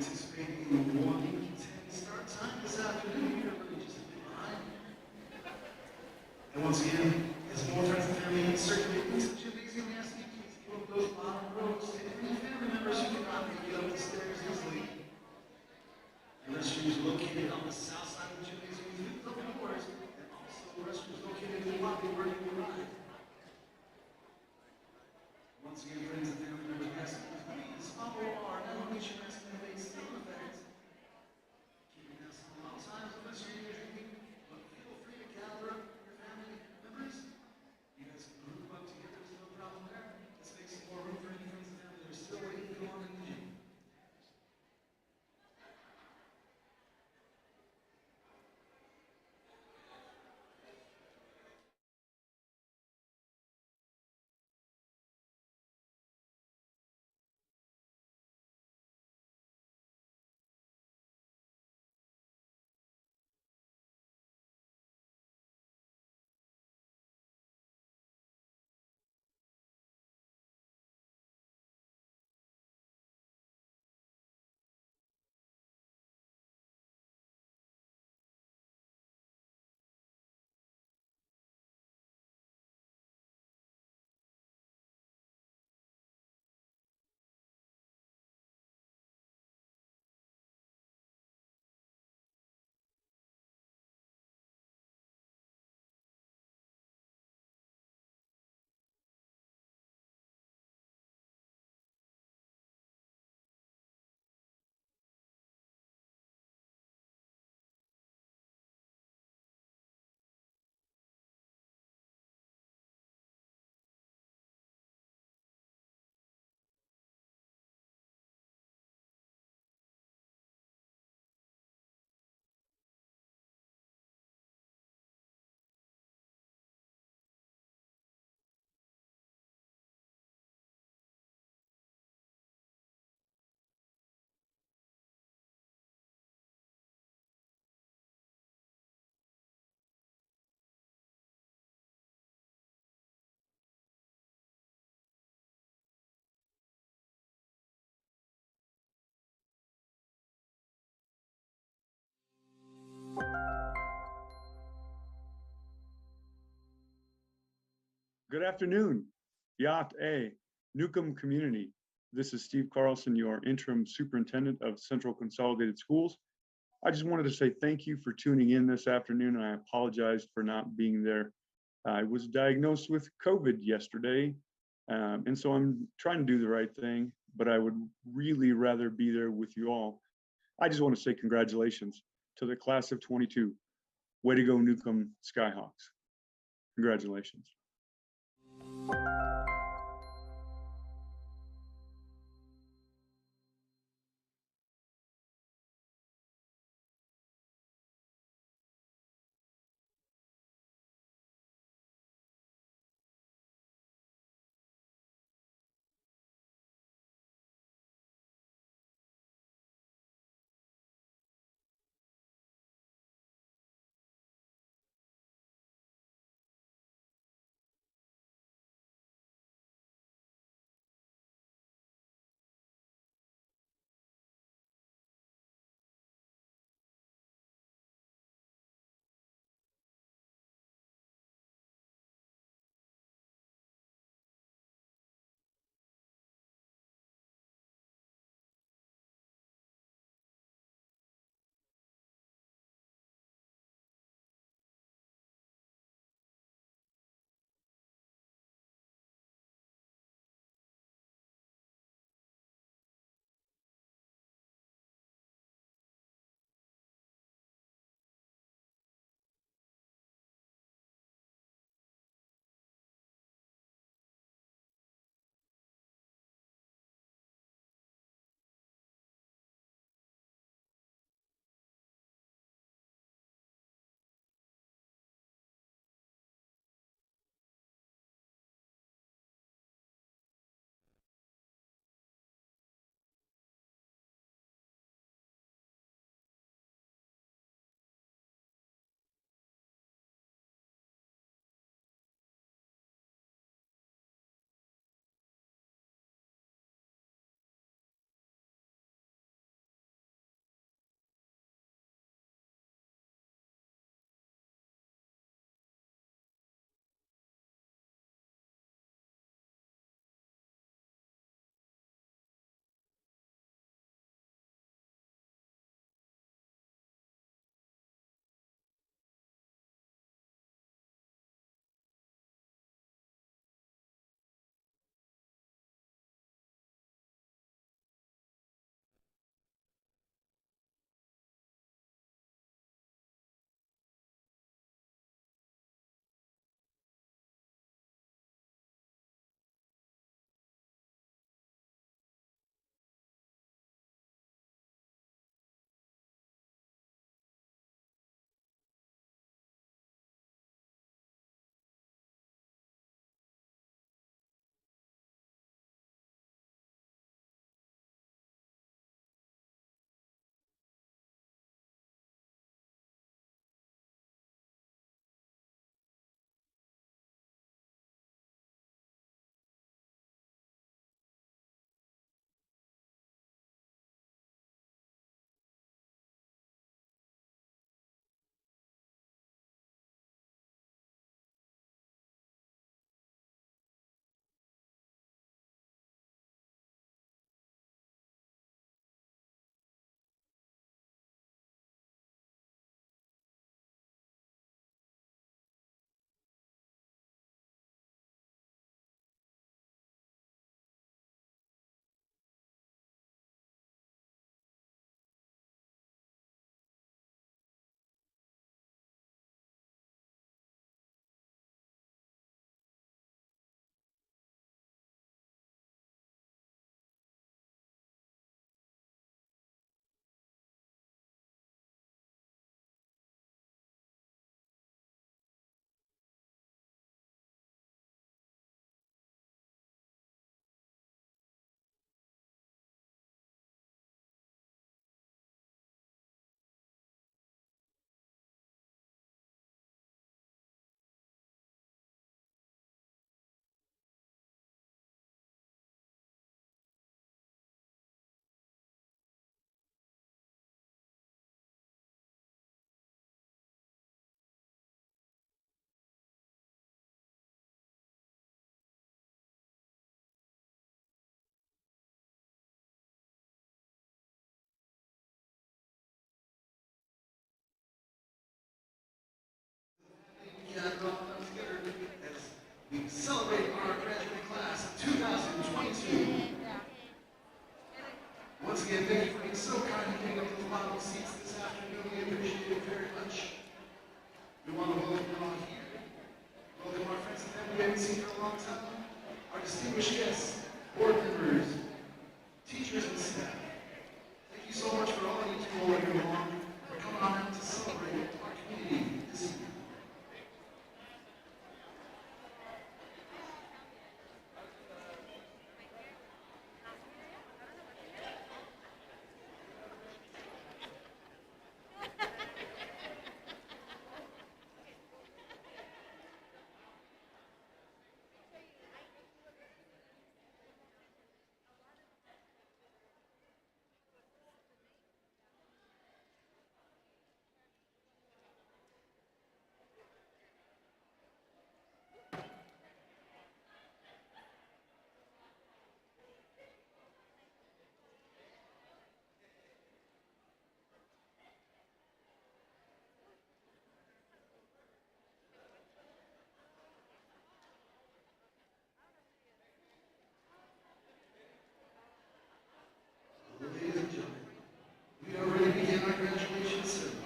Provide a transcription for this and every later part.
anticipating the 1:10 start time this afternoon. You're really just a bit behind. And once again, as more friends and family circulate into the gymnasium, we ask you to please give up those bottom rows to any family members who cannot make it up the stairs easily. The restrooms located on the south side of the gymnasium with open doors, and also the restrooms located in the lobby where you arrive. Once again, friends and family members, we ask you to please follow our elevation mask mandate still in effect. Keep your mask on at all times unless you're drinking, but feel free to gather up your family members. You guys can group up together, there's no problem there. Let's make some more room for any friends and family that are still waiting to go on in the gym. Good afternoon, Yacht A, Newcomb community. This is Steve Carlson, your interim superintendent of Central Consolidated Schools. I just wanted to say thank you for tuning in this afternoon, and I apologize for not being there. I was diagnosed with COVID yesterday, and so I'm trying to do the right thing, but I would really rather be there with you all. I just want to say congratulations to the class of 22. Way to go, Newcomb Skyhawks. Congratulations. haven't seen for a long time, our distinguished guests, board members, teachers, and staff. Thank you so much for all you do all year long, for coming on out to celebrate our community this evening. Ladies and gentlemen, we are ready to begin our graduation ceremony.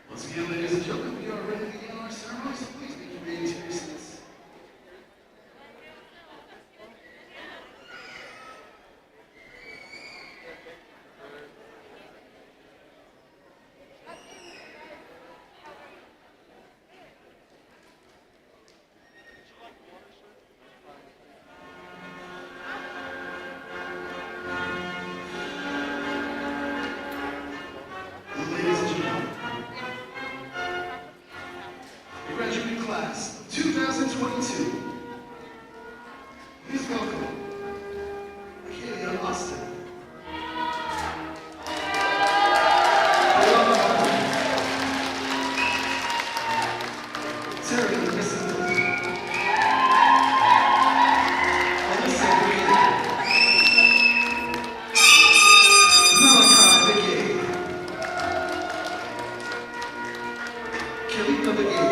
Once again, ladies and gentlemen, we are ready to begin our ceremony, so please make your way to your seats. Ladies and gentlemen, the graduating class of 2022. Please welcome Acadia Austin. Terry Jacinto. Alyssa Green. Malachi Begay. Kelita Begay.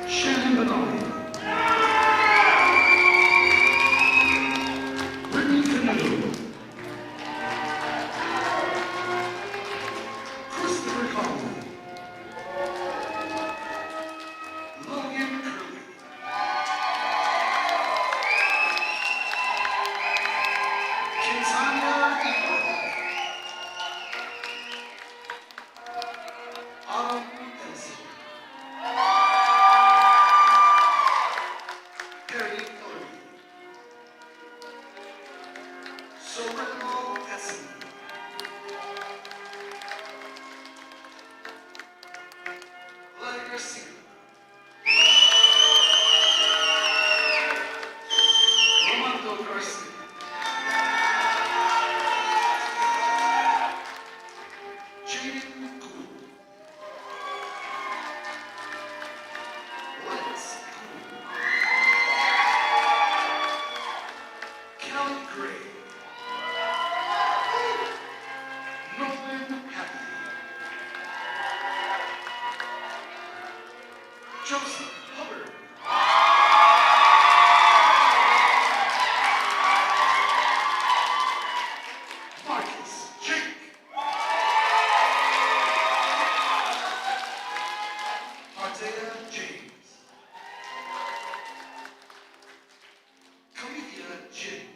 Shannon Benoni. Brittany Canoe. Christopher Conley. Logan Curley. Kentania Eagle. Autumn Edison. Perry Hillary. Sorrento Essen. Larry Garcia. Romando Garcia. Jaden Gould. Lance Gould. Kelly Gray. Nolan Happy. Joseph Hubbard. Marcus Jake. Ardea James. Calivia Jin.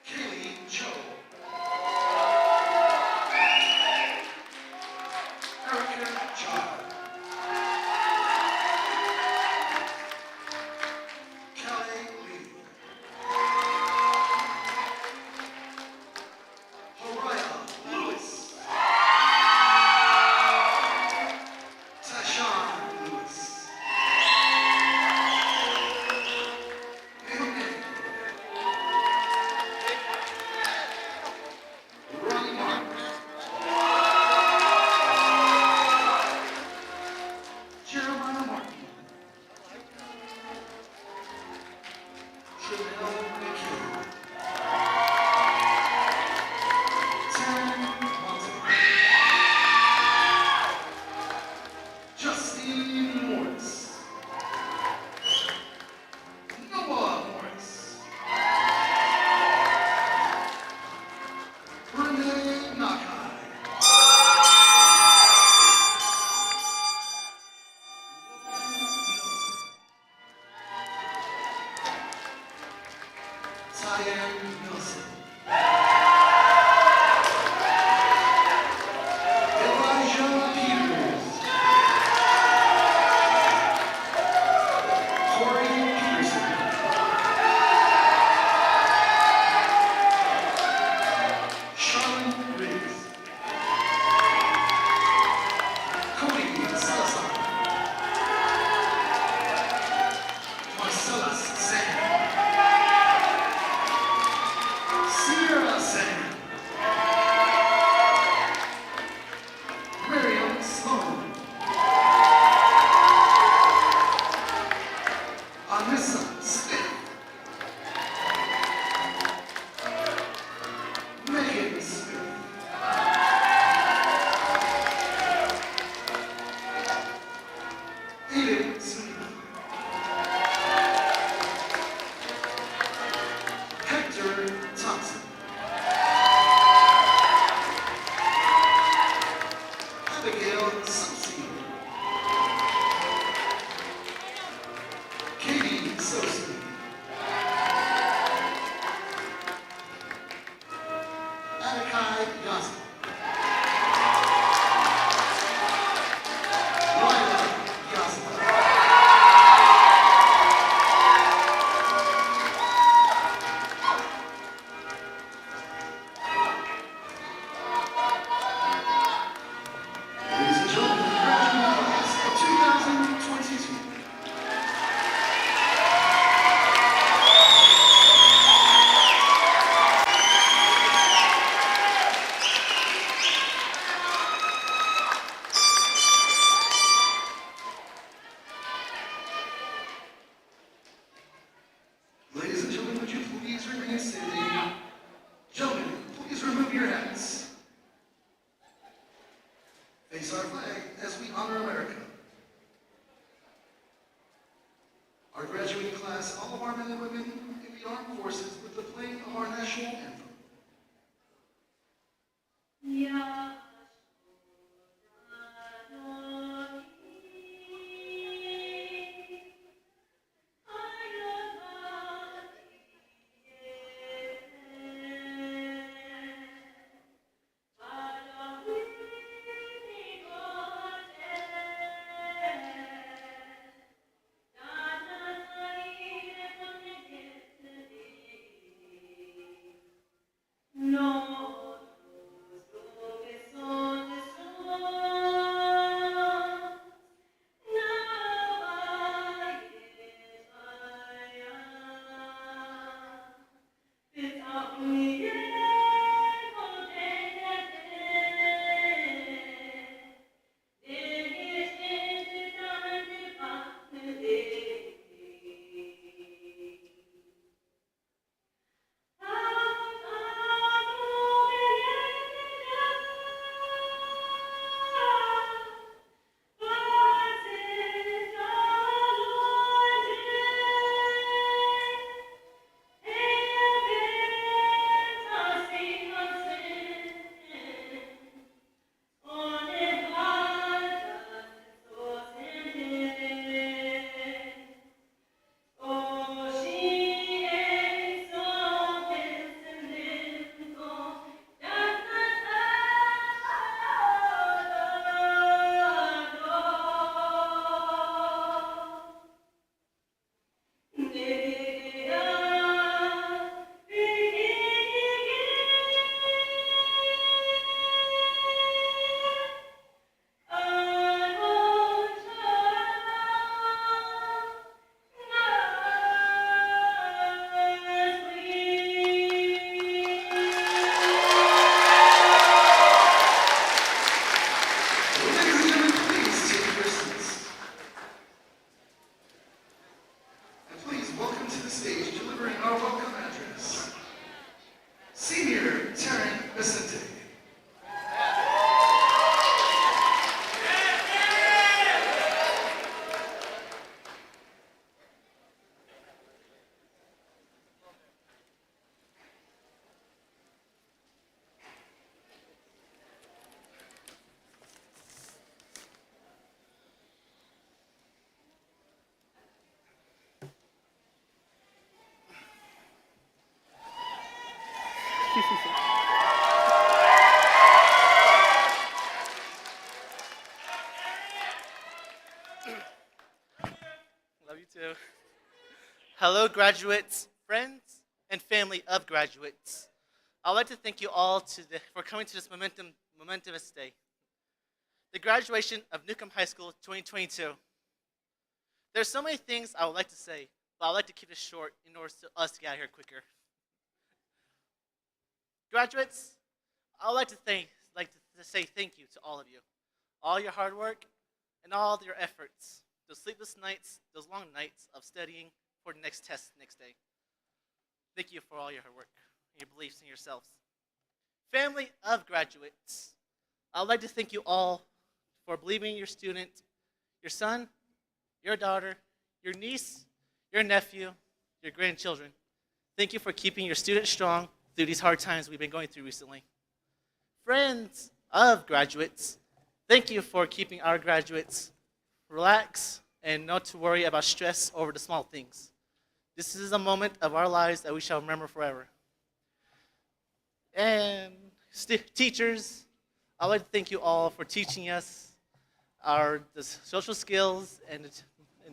Kaylee Cho. Erica Kai Yazzie. Lila Yazzie. Ladies and gentlemen, the graduating class of 2022. Ladies and gentlemen, would you please remain standing? Gentlemen, please remove your hats. Face our flag as we honor America. Our graduating class, all of our men and women in the armed forces, with the playing of our national anthem. Love you too. Hello, graduates, friends, and family of graduates. I'd like to thank you all for coming to this momentous day. The graduation of Newcomb High School 2022. There's so many things I would like to say, but I'd like to keep it short in order for us to get out of here quicker. Graduates, I'd like to say thank you to all of you. All your hard work and all your efforts. Those sleepless nights, those long nights of studying for the next test next day. Thank you for all your hard work and your beliefs in yourselves. Family of graduates, I'd like to thank you all for believing in your student, your son, your daughter, your niece, your nephew, your grandchildren. Thank you for keeping your students strong through these hard times we've been going through recently. Friends of graduates, thank you for keeping our graduates relaxed and not to worry about stress over the small things. This is a moment of our lives that we shall remember forever. And teachers, I'd like to thank you all for teaching us the social skills and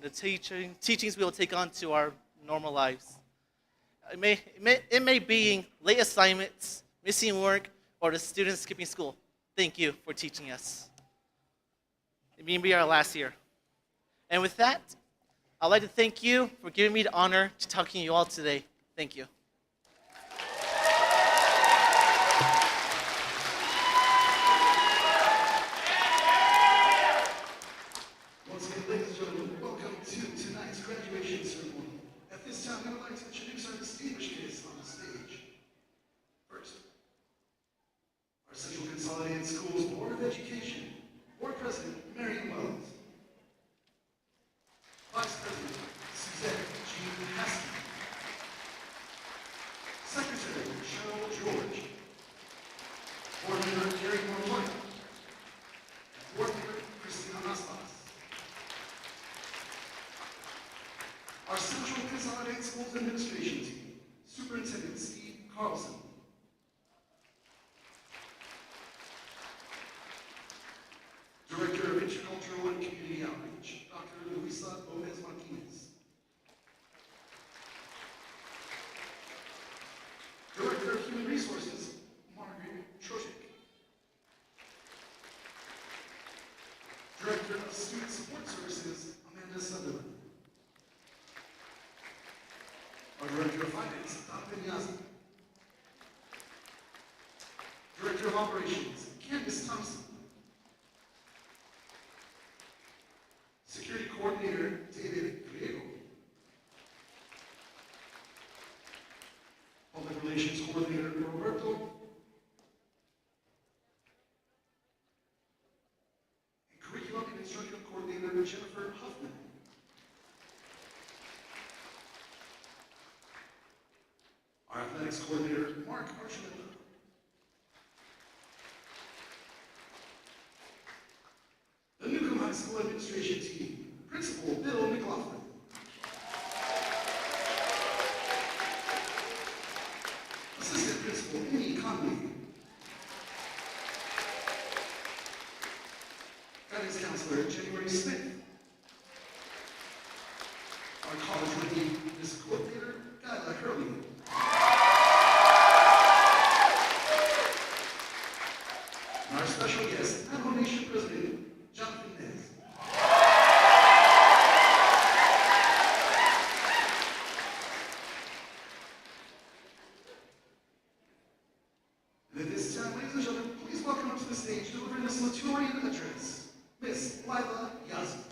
the teachings we will take on to our normal lives. It may be late assignments, missing work, or the students skipping school. Thank you for teaching us. It may be our last year. And with that, I'd like to thank you for giving me the honor to talk to you all today. Thank you. Once again, ladies and gentlemen, welcome to tonight's graduation ceremony. At this time, we would like to introduce our distinguished guests on the stage. First, our Central Consolidated Schools Board of Education, Board President Marion Wells, Vice President Suzette Jean Haskell, Secretary Cheryl George, Board Member Gary Montoya, Board Member Christina Maslas. Our Central Consolidated Schools Administration Team, Superintendent Steve Carlson, Director of Intercultural and Community Outreach, Dr. Luisa Gomez Martinez, Director of Human Resources, Margaret Trojek, Director of Student Support Services, Amanda Sutherland, our Director of Finance, Don Penyaza, Director of Operations, Candace Thompson, Security Coordinator, David Griego, Public Relations Coordinator, Roberto, and Curriculum and Instructional Coordinator, Jennifer Huffman. Our Athletics Coordinator, Mark Archuleta. The Newcomb High School Administration Team, Principal Bill McLaughlin. Assistant Principal Amy Conley. Guidance Counselor January Smith. Our College Readiness Coordinator, Gyla Hurley. And our special guest, Navajo Nation President, Jonathan Nez. And at this time, ladies and gentlemen, please welcome up to the stage, delivering the Salutatorian address, Miss Lila Yazzie.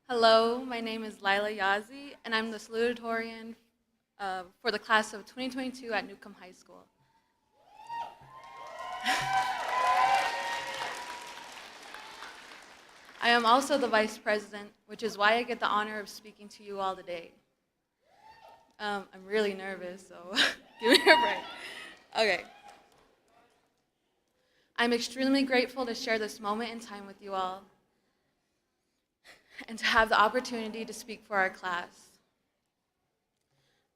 Hello, my name is Lila Yazzie, and I'm the Salutatorian for the class of 2022 at Newcomb High School. I am also the Vice President, which is why I get the honor of speaking to you all today. I'm really nervous, so give me a break. Okay. I'm extremely grateful to share this moment in time with you all, and to have the opportunity to speak for our class.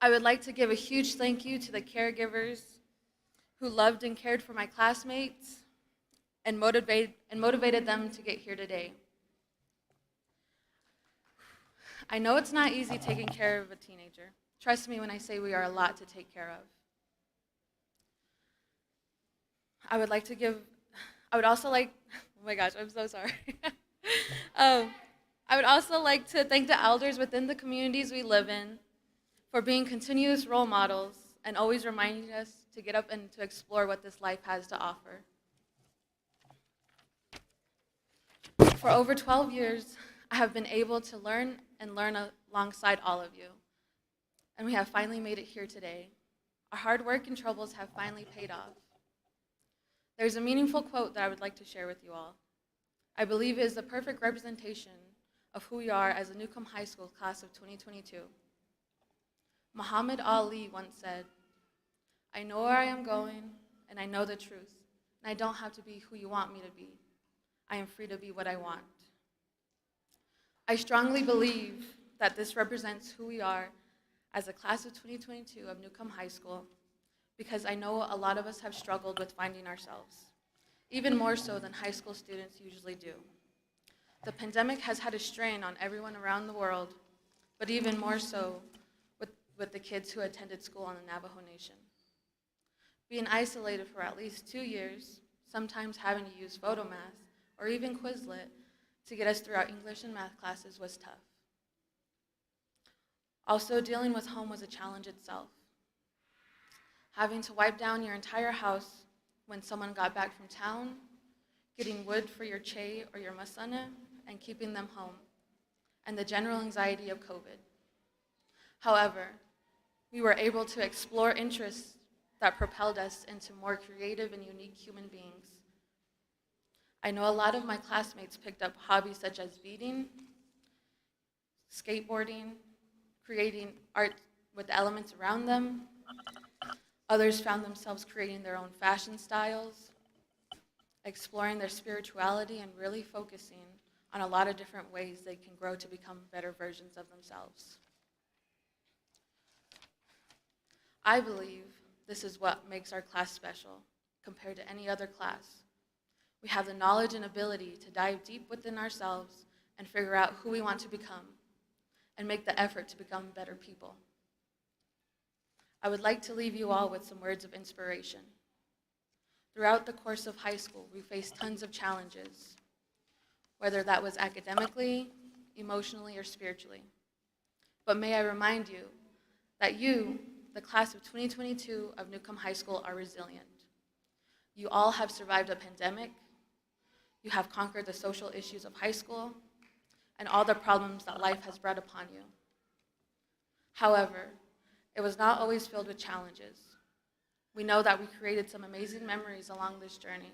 I would like to give a huge thank you to the caregivers who loved and cared for my classmates and motivated them to get here today. I know it's not easy taking care of a teenager. Trust me when I say we are a lot to take care of. I would also like, oh my gosh, I'm so sorry. I would also like to thank the elders within the communities we live in for being continuous role models and always reminding us to get up and to explore what this life has to offer. For over 12 years, I have been able to learn alongside all of you. And we have finally made it here today. Our hard work and troubles have finally paid off. There's a meaningful quote that I would like to share with you all. I believe it is the perfect representation of who we are as a Newcomb High School class of 2022. Muhammad Ali once said, "I know where I am going, and I know the truth, and I don't have to be who you want me to be. I am free to be what I want." I strongly believe that this represents who we are as a class of 2022 of Newcomb High School, because I know a lot of us have struggled with finding ourselves, even more so than high school students usually do. The pandemic has had a strain on everyone around the world, but even more so with the kids who attended school on the Navajo Nation. Being isolated for at least 2 years, sometimes having to use photomath or even Quizlet to get us through our English and math classes was tough. Also, dealing with home was a challenge itself. Having to wipe down your entire house when someone got back from town, getting wood for your che or your masana, and keeping them home, and the general anxiety of COVID. However, we were able to explore interests that propelled us into more creative and unique human beings. I know a lot of my classmates picked up hobbies such as beading, skateboarding, creating art with the elements around them. Others found themselves creating their own fashion styles, exploring their spirituality, and really focusing on a lot of different ways they can grow to become better versions of themselves. I believe this is what makes our class special compared to any other class. We have the knowledge and ability to dive deep within ourselves and figure out who we want to become and make the effort to become better people. I would like to leave you all with some words of inspiration. Throughout the course of high school, we faced tons of challenges, whether that was academically, emotionally, or spiritually. But may I remind you that you, the class of 2022 of Newcomb High School, are resilient. You all have survived a pandemic, you have conquered the social issues of high school, and all the problems that life has brought upon you. However, it was not always filled with challenges. We know that we created some amazing memories along this journey,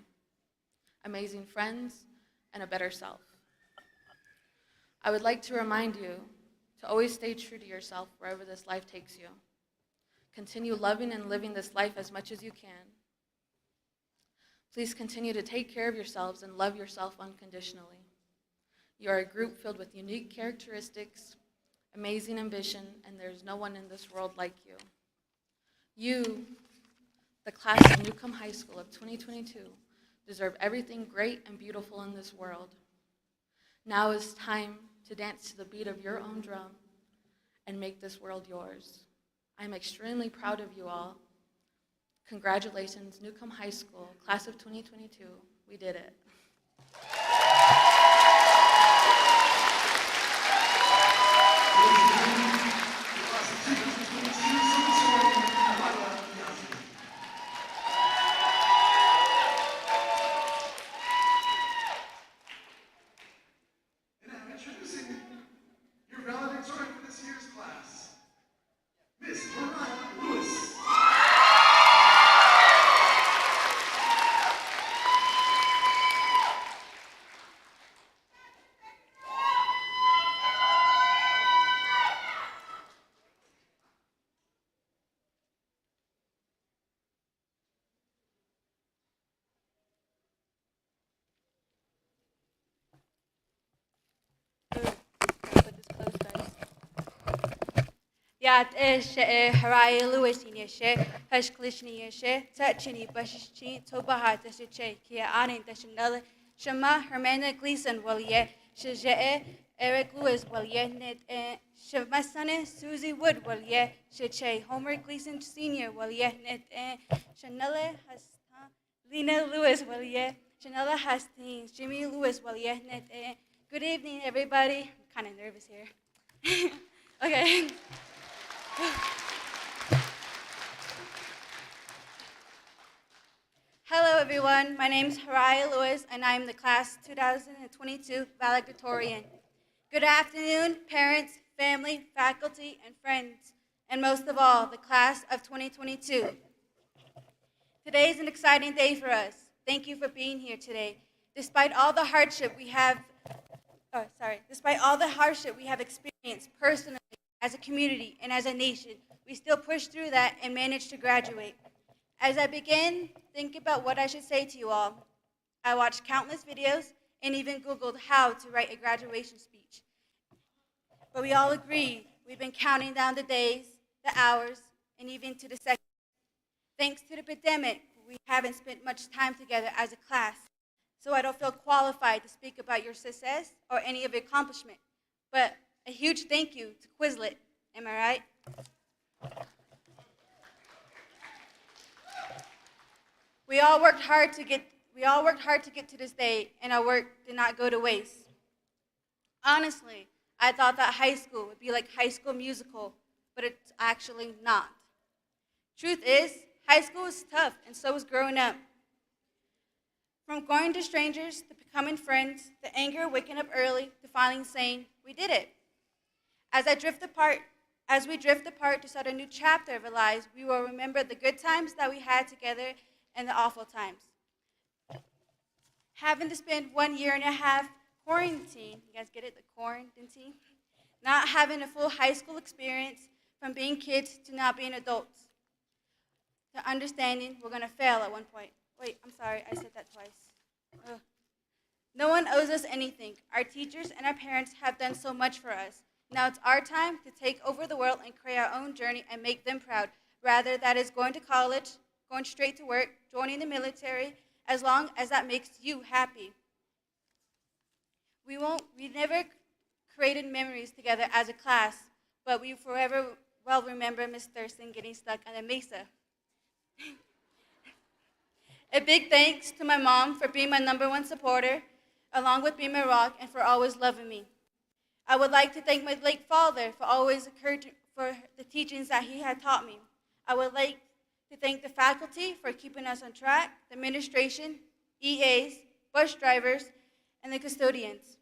amazing friends, and a better self. I would like to remind you to always stay true to yourself wherever this life takes you. Continue loving and living this life as much as you can. Please continue to take care of yourselves and love yourself unconditionally. You are a group filled with unique characteristics, amazing ambition, and there is no one in this world like you. You, the class of Newcomb High School of 2022, deserve everything great and beautiful in this world. Now is time to dance to the beat of your own drum and make this world yours. I'm extremely proud of you all. Congratulations, Newcomb High School, class of 2022. We did it. And now introducing your valedictorian for this year's class, Miss Mariah Lewis. Yat Harai Lewis in Yeshe, Hushklishni Yeshe, Touchini Bushishi, Tobahat, Dashe, Kia Anin, Dashanella, Shema, Hermana Gleason, Walie, Shaje, Eric Lewis, Walie, Net, Shemasane, Susie Wood, Walie, Shache, Homer Gleason Sr., Walie, Net, Chanella Hasta, Lena Lewis, Walie, Chanella Hastings, Jimmy Lewis, Walie, Net. Good evening, everybody. I'm kind of nervous here. Okay. Hello, everyone. My name is Harai Lewis, and I'm the class 2022 Valedictorian. Good afternoon, parents, family, faculty, and friends. and most of all, the class of 2022. Today is an exciting day for us. Thank you for being here today. Despite all the hardship we have experienced personally, as a community, and as a nation, we still push through that and manage to graduate. As I begin thinking about what I should say to you all, I watched countless videos and even Googled how to write a graduation speech. But we all agree we've been counting down the days, the hours, and even to the seconds. Thanks to the pandemic, we haven't spent much time together as a class, so I don't feel qualified to speak about your success or any of your accomplishment. But a huge thank you to Quizlet, am I right? We all worked hard to get to this day, and our work did not go to waste. Honestly, I thought that high school would be like High School Musical, but it's actually not. Truth is, high school is tough, and so is growing up. From going to strangers to becoming friends, the anger of waking up early to finally saying, we did it. As we drift apart to start a new chapter of our lives, we will remember the good times that we had together and the awful times. Having to spend 1.5 years quarantine, you guys get it, the quarantine? Not having a full high school experience, from being kids to not being adults. To understanding we're gonna fail at one point. Wait, I'm sorry, I said that twice. Ugh. No one owes us anything. Our teachers and our parents have done so much for us. Now it's our time to take over the world and create our own journey and make them proud. Rather, that is going to college, going straight to work, joining the military, as long as that makes you happy. We never created memories together as a class, but we forever will remember Miss Thurston getting stuck on a mesa. A big thanks to my mom for being my #1 supporter, along with being my rock and for always loving me. I would like to thank my late father for the teachings that he had taught me. I would like to thank the faculty for keeping us on track, the administration, EAs, bus drivers, and the custodians.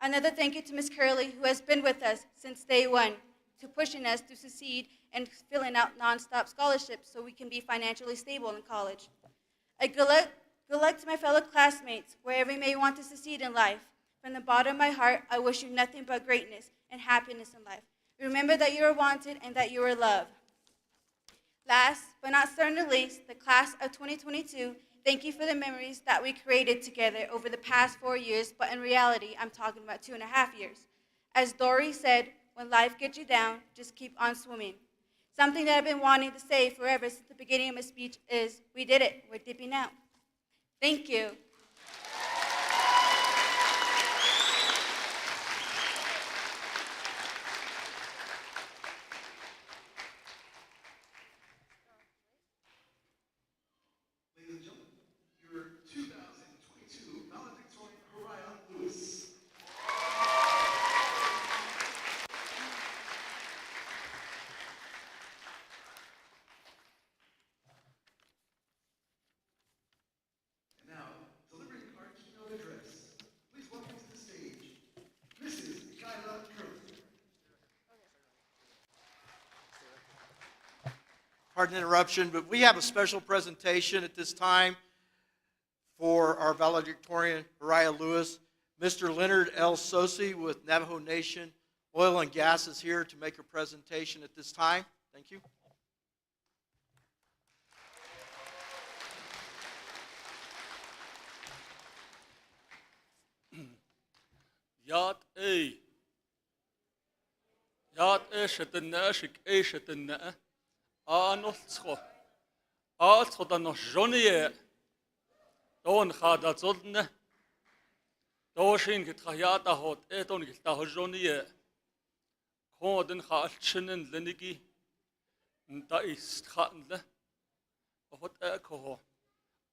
Another thank you to Ms. Curley, who has been with us since day one, to pushing us to succeed and filling out nonstop scholarships so we can be financially stable in college. A good luck to my fellow classmates, wherever you may want to succeed in life. From the bottom of my heart, I wish you nothing but greatness and happiness in life. Remember that you are wanted and that you are loved. Last, but not certainly least, the class of 2022, thank you for the memories that we created together over the past 4 years, but in reality, I'm talking about 2.5 years. As Dory said, when life gets you down, just keep on swimming. Something that I've been wanting to say forever since the beginning of my speech is, we did it, we're dipping out. Thank you. Ladies and gentlemen, your 2022 Valedictorian Mariah Lewis. And now, delivering our keynote address, please welcome to the stage, Mrs. Kyla Curley. Pardon the interruption, but we have a special presentation at this time for our valedictorian, Mariah Lewis. Mr. Leonard L. Sosi with Navajo Nation Oil and Gas is here to make a presentation at this time. Thank you. Yat e shetanna shik e shetanna anoltscho altscho dan noch jonie don khada zolne doshin getrayata hot eton gilta jonie koden khalchinen lenigi nta ist khatnle hot ekho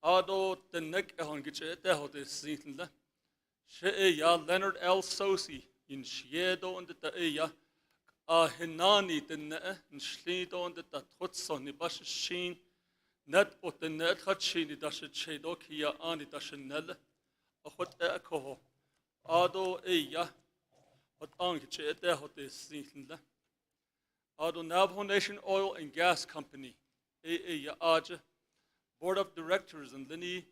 ado tenek ehon gichete hot isintle She'eya Leonard L. Sosi in Shiedo und the Eya Hinani den in Schlido und the Trutson ni Bashin net ot the net Hatchini dash Chedokia ani dashnel a hot echo Ado Eya hot angechete hot is single the Navajo Nation Oil and Gas Company, Yaaja, Board of Directors, and Lini,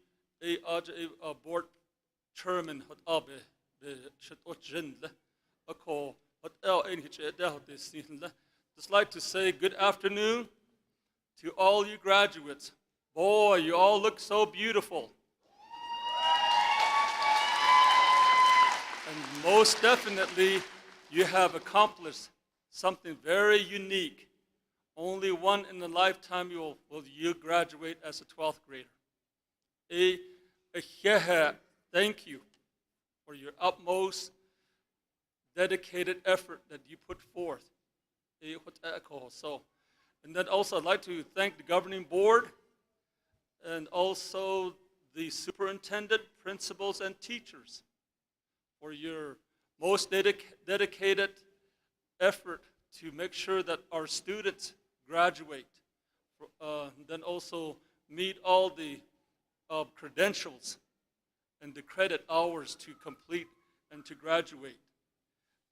Board Chairman, just like to say good afternoon to all you graduates. Boy, you all look so beautiful. And most definitely, you have accomplished something very unique. Only one in a lifetime will you graduate as a 12th grader. Thank you for your utmost dedicated effort that you put forth. So, and then also I'd like to thank the governing board and also the superintendent, principals, and teachers for your most dedicated effort to make sure that our students graduate, then also meet all the credentials and the credit hours to complete and to graduate.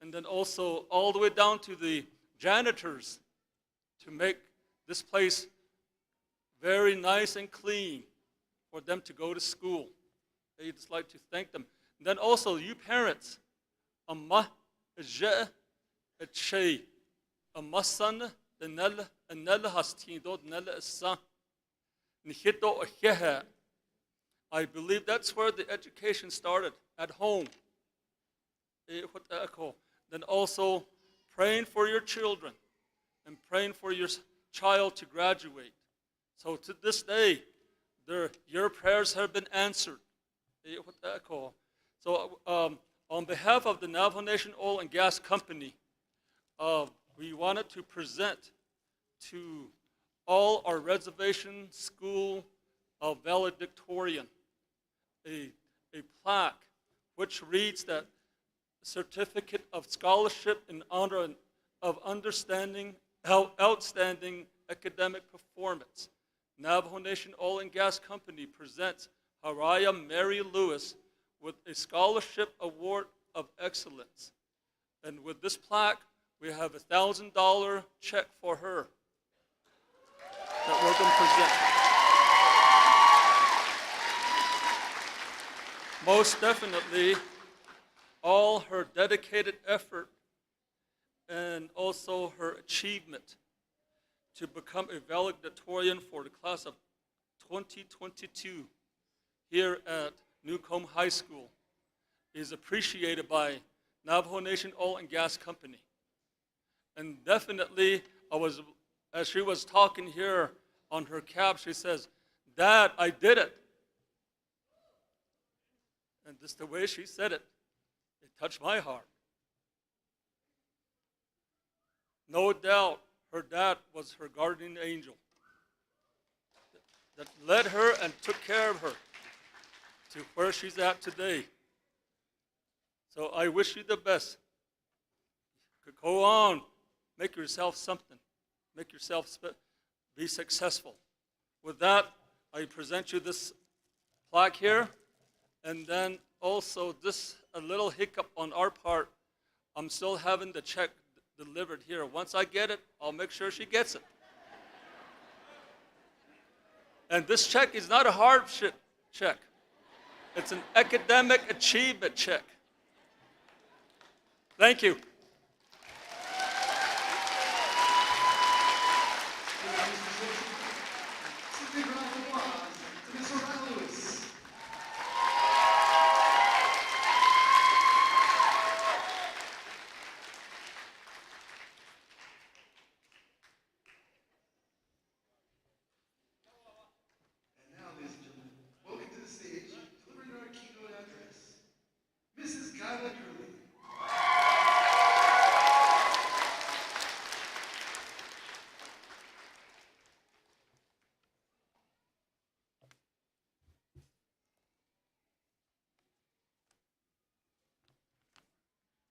And then also all the way down to the janitors to make this place very nice and clean for them to go to school. I'd just like to thank them. And then also you parents, amma je che amma san the nella hastin do nella san nihito hehe. I believe that's where the education started, at home. Then also praying for your children and praying for your child to graduate. So to this day, your prayers have been answered. So on behalf of the Navajo Nation Oil and Gas Company, we wanted to present to all our reservation school valedictorian a plaque which reads that Certificate of Scholarship in honor of outstanding academic performance. Navajo Nation Oil and Gas Company presents Haraya Mary Lewis with a scholarship award of excellence. And with this plaque, we have a $1,000 check for her that we're going to present. Most definitely, all her dedicated effort and also her achievement to become a valedictorian for the class of 2022 here at Newcomb High School is appreciated by Navajo Nation Oil and Gas Company. And definitely, as she was talking here on her cab, she says, "Dad, I did it." And just the way she said it, it touched my heart. No doubt her dad was her guardian angel that led her and took care of her to where she's at today. So I wish you the best. Go on, make yourself something. Make yourself be successful. With that, I present you this plaque here. And then also this a little hiccup on our part. I'm still having the check delivered here. Once I get it, I'll make sure she gets it. And this check is not a hardship check. It's an academic achievement check. Thank you.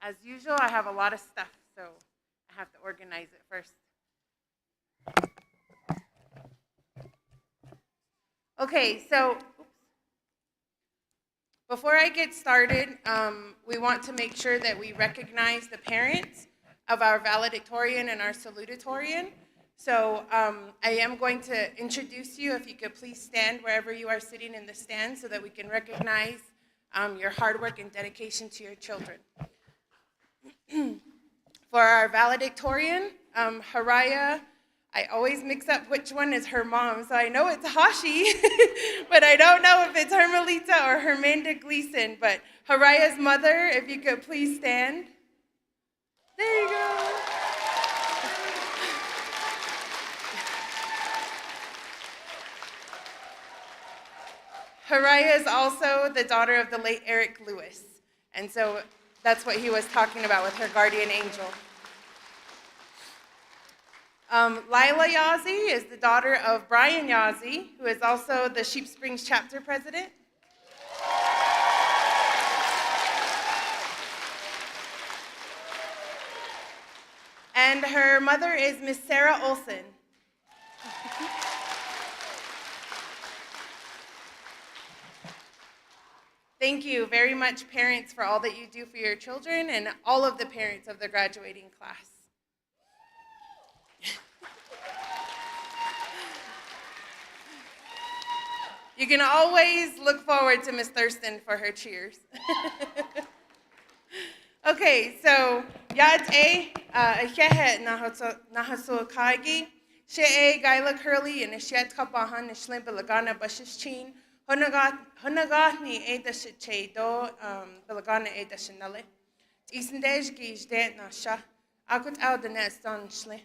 As usual, I have a lot of stuff, so I have to organize it first. Okay, so before I get started, we want to make sure that we recognize the parents of our valedictorian and our salutatorian. So I am going to introduce you. If you could please stand wherever you are sitting in the stand so that we can recognize your hard work and dedication to your children. For our valedictorian, Haraya, I always mix up which one is her mom, so I know it's Hashi, but I don't know if it's Hermelita or Hermanda Gleason. But Haraya's mother, if you could please stand. There you go. Haraya is also the daughter of the late Eric Lewis, and so that's what he was talking about with her guardian angel. Lila Yazzie is the daughter of Brian Yazzie, who is also the Sheep Springs chapter president. And her mother is Miss Sarah Olson. Thank you very much, parents, for all that you do for your children and all of the parents of the graduating class. You can always look forward to Miss Thurston for her cheers. Okay, so Yad E Ahehe Nahaso Kagi, She Gaila Curly, and Ashet Kapahan, Nishlim Belagana Bashichin, Honagahni Edashe Do Belagana Edashanale, Isendej Gish Dant Nasha, Akut Al the Nest on Shle.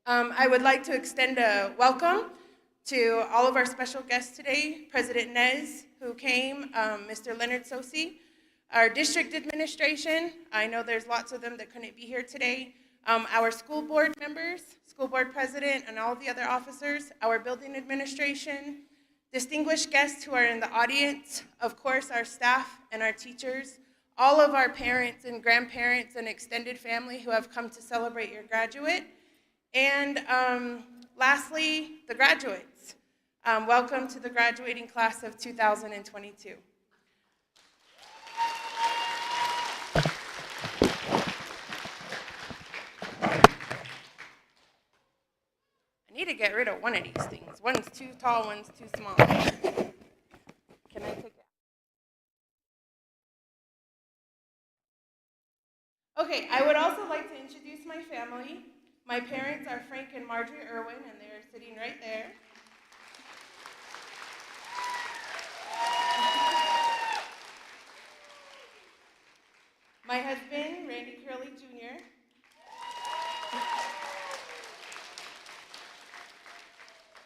I would like to extend a welcome to all of our special guests today, President Nez, who came, Mr. Leonard Sosi, our district administration. I know there's lots of them that couldn't be here today. Our school board members, school board president, and all the other officers, our building administration, distinguished guests who are in the audience, of course, our staff and our teachers, all of our parents and grandparents and extended family who have come to celebrate your graduate, and lastly, the graduates. Welcome to the graduating class of 2022. I need to get rid of one of these things. One's too tall, one's too small. Can I take it? Okay, I would also like to introduce my family. My parents are Frank and Marjorie Irwin, and they're sitting right there. My husband, Randy Curley Jr.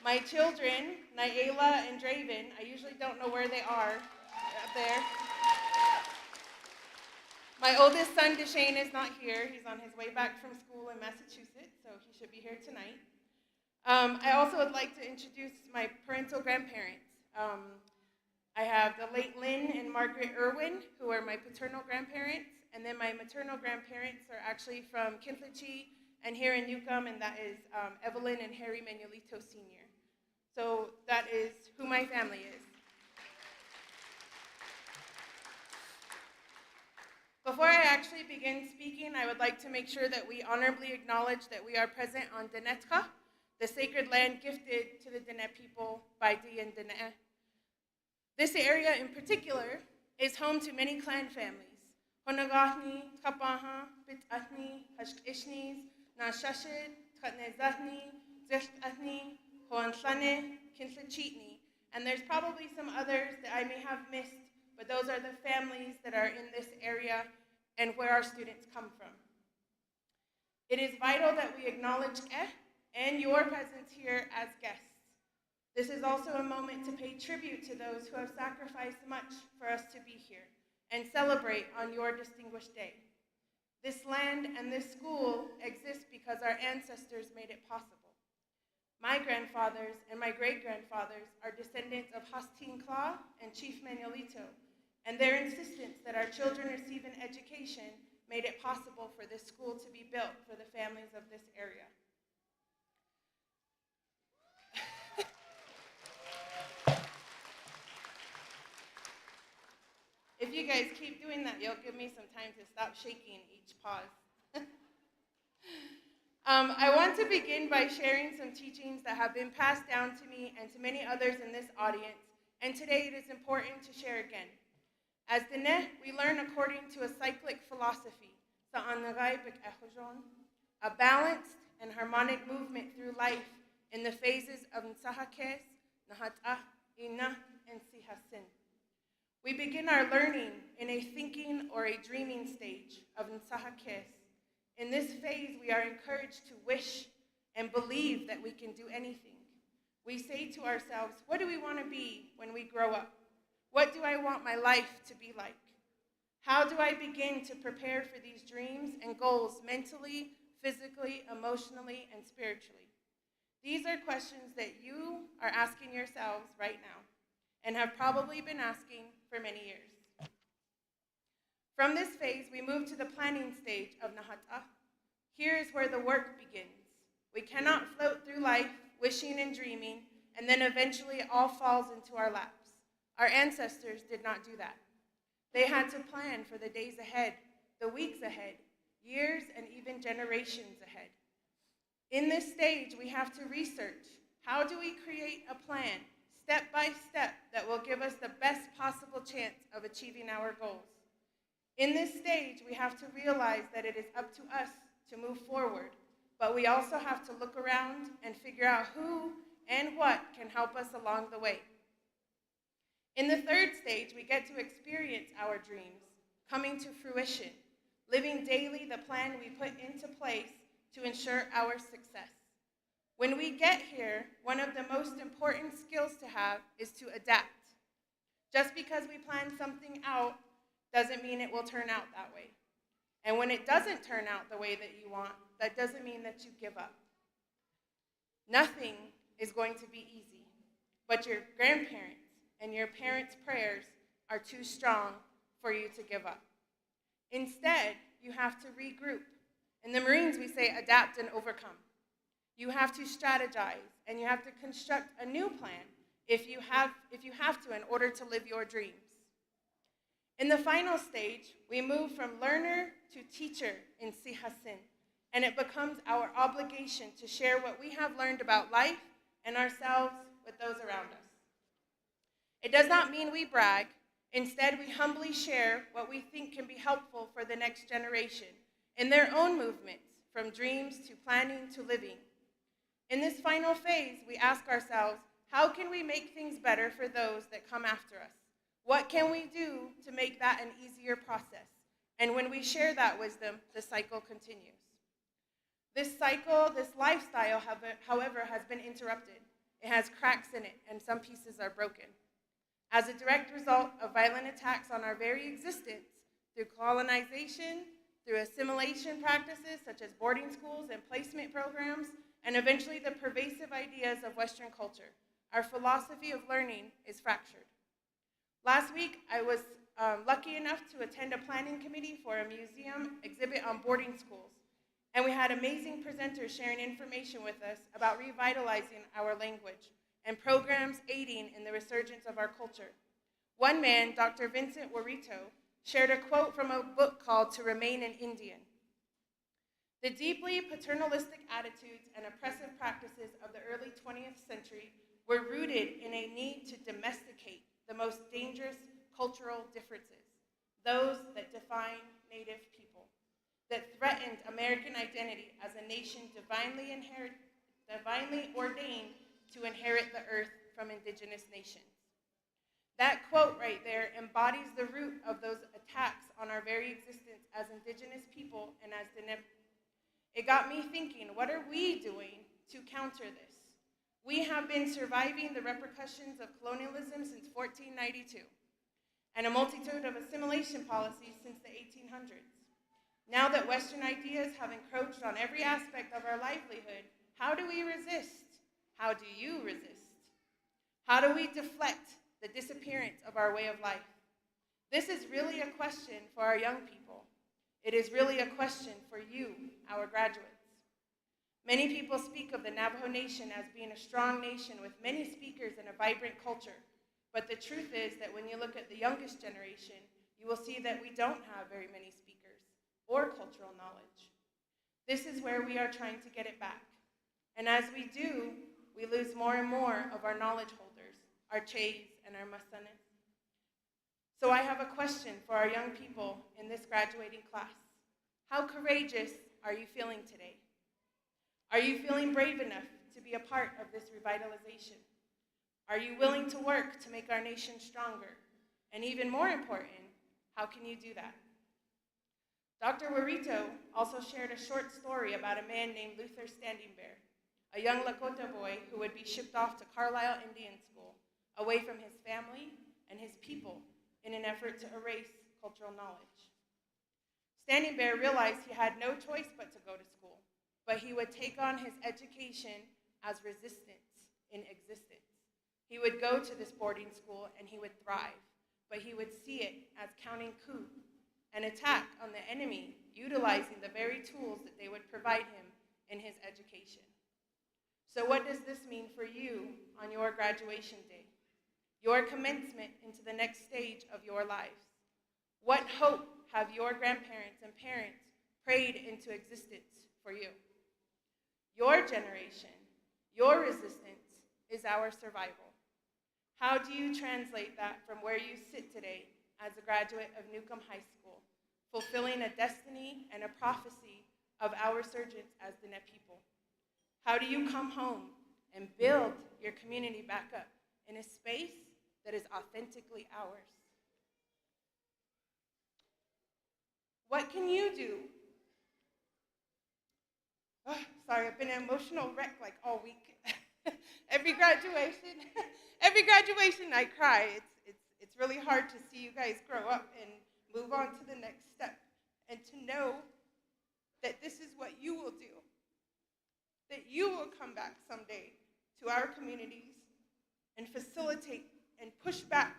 My children, Naela and Draven, I usually don't know where they are, up there. My oldest son, Deshane, is not here. He's on his way back from school in Massachusetts, so he should be here tonight. I also would like to introduce my parental grandparents. I have the late Lynn and Margaret Irwin, who are my paternal grandparents, and then my maternal grandparents are actually from Kinflichee and here in Newcomb, and that is Evelyn and Harry Manuelito Sr. So that is who my family is. Before I actually begin speaking, I would like to make sure that we honorably acknowledge that we are present on Dinetka, the sacred land gifted to the Diné people by Di and Diné. This area in particular is home to many clan families. Honagahni, Kapaha, Bitahni, Hashkishnis, Nashashid, Katnezahni, Zeshtahni, Hoantlane, Kintlachitni, and there's probably some others that I may have missed, but those are the families that are in this area and where our students come from. It is vital that we acknowledge and your presence here as guests. This is also a moment to pay tribute to those who have sacrificed much for us to be here and celebrate on your distinguished day. This land and this school exist because our ancestors made it possible. My grandfathers and my great-grandfathers are descendants of Hastin Kla and Chief Manuelito, and their insistence that our children receive an education made it possible for this school to be built for the families of this area. If you guys keep doing that, you'll give me some time to stop shaking each pause. I want to begin by sharing some teachings that have been passed down to me and to many others in this audience, and today it is important to share again. As Dine, we learn according to a cyclic philosophy, a balanced and harmonic movement through life in the phases of Nsahakes, Nahata, Ina, and Sihasin. We begin our learning in a thinking or a dreaming stage of Nsahakes. In this phase, we are encouraged to wish and believe that we can do anything. We say to ourselves, what do we want to be when we grow up? What do I want my life to be like? How do I begin to prepare for these dreams and goals mentally, physically, emotionally, and spiritually? These are questions that you are asking yourselves right now and have probably been asking for many years. From this phase, we move to the planning stage of Nahata. Here is where the work begins. We cannot float through life wishing and dreaming, and then eventually it all falls into our laps. Our ancestors did not do that. They had to plan for the days ahead, the weeks ahead, years, and even generations ahead. In this stage, we have to research. How do we create a plan, step by step, that will give us the best possible chance of achieving our goals? In this stage, we have to realize that it is up to us to move forward, but we also have to look around and figure out who and what can help us along the way. In the third stage, we get to experience our dreams coming to fruition, living daily the plan we put into place to ensure our success. When we get here, one of the most important skills to have is to adapt. Just because we plan something out doesn't mean it will turn out that way. And when it doesn't turn out the way that you want, that doesn't mean that you give up. Nothing is going to be easy, but your grandparents and your parents' prayers are too strong for you to give up. Instead, you have to regroup. In the Marines, we say adapt and overcome. You have to strategize, and you have to construct a new plan if you have to in order to live your dreams. In the final stage, we move from learner to teacher in Sihasin, and it becomes our obligation to share what we have learned about life and ourselves with those around us. It does not mean we brag. Instead, we humbly share what we think can be helpful for the next generation in their own movements, from dreams to planning to living. In this final phase, we ask ourselves, how can we make things better for those that come after us? What can we do to make that an easier process? And when we share that wisdom, the cycle continues. This cycle, this lifestyle, however, has been interrupted. It has cracks in it, and some pieces are broken. As a direct result of violent attacks on our very existence, through colonization, through assimilation practices such as boarding schools and placement programs, and eventually the pervasive ideas of Western culture, our philosophy of learning is fractured. Last week, I was lucky enough to attend a planning committee for a museum exhibit on boarding schools, and we had amazing presenters sharing information with us about revitalizing our language and programs aiding in the resurgence of our culture. One man, Dr. Vincent Warito, shared a quote from a book called To Remain an Indian. The deeply paternalistic attitudes and oppressive practices of the early 20th century were rooted in a need to domesticate the most dangerous cultural differences, those that define Native people, that threatened American identity as a nation divinely ordained to inherit the earth from indigenous nations. That quote right there embodies the root of those attacks on our very existence as indigenous people and as Dine. It got me thinking, what are we doing to counter this? We have been surviving the repercussions of colonialism since 1492 and a multitude of assimilation policies since the 1800s. Now that Western ideas have encroached on every aspect of our livelihood, how do we resist? How do you resist? How do we deflect the disappearance of our way of life? This is really a question for our young people. It is really a question for you, our graduates. Many people speak of the Navajo Nation as being a strong nation with many speakers and a vibrant culture. But the truth is that when you look at the youngest generation, you will see that we don't have very many speakers or cultural knowledge. This is where we are trying to get it back. And as we do, we lose more and more of our knowledge holders, our chays and our masanes. So I have a question for our young people in this graduating class. How courageous are you feeling today? Are you feeling brave enough to be a part of this revitalization? Are you willing to work to make our nation stronger? And even more important, how can you do that? Dr. Warito also shared a short story about a man named Luther Standing Bear, a young Lakota boy who would be shipped off to Carlisle Indian School, away from his family and his people in an effort to erase cultural knowledge. Standing Bear realized he had no choice but to go to school, but he would take on his education as resistance in existence. He would go to this boarding school and he would thrive, but he would see it as counting coup, an attack on the enemy, utilizing the very tools that they would provide him in his education. So what does this mean for you on your graduation day? Your commencement into the next stage of your lives? What hope have your grandparents and parents prayed into existence for you? Your generation, your resistance is our survival. How do you translate that from where you sit today as a graduate of Newcomb High School, fulfilling a destiny and a prophecy of our surgence as Diné people? How do you come home and build your community back up in a space that is authentically ours? What can you do? Oh, sorry, I've been an emotional wreck like all week. every graduation I cry. It's really hard to see you guys grow up and move on to the next step, and to know that this is what you will do, that you will come back someday to our communities and facilitate and push back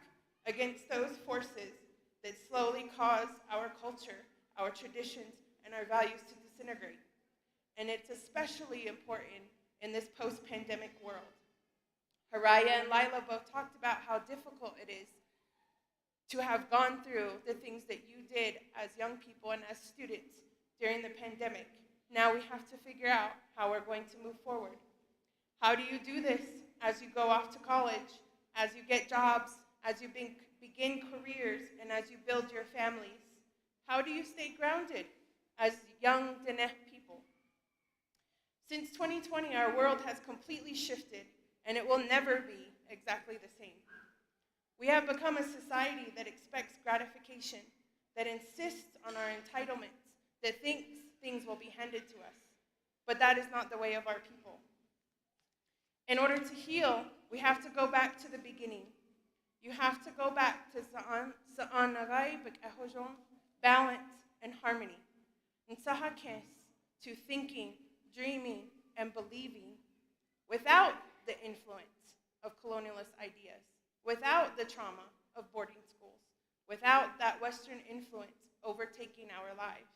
against those forces that slowly cause our culture, our traditions, and our values to disintegrate. And it's especially important in this post-pandemic world. Haraya and Lila both talked about how difficult it is to have gone through the things that you did as young people and as students during the pandemic. Now we have to figure out how we're going to move forward. How do you do this as you go off to college, as you get jobs, as you begin careers, and as you build your families? How do you stay grounded as young Diné people? Since 2020, our world has completely shifted, and it will never be exactly the same. We have become a society that expects gratification, that insists on our entitlements, that thinks things will be handed to us. But that is not the way of our people. In order to heal, we have to go back to the beginning. You have to go back to balance and harmony. To thinking, dreaming, and believing without the influence of colonialist ideas, without the trauma of boarding schools, without that Western influence overtaking our lives.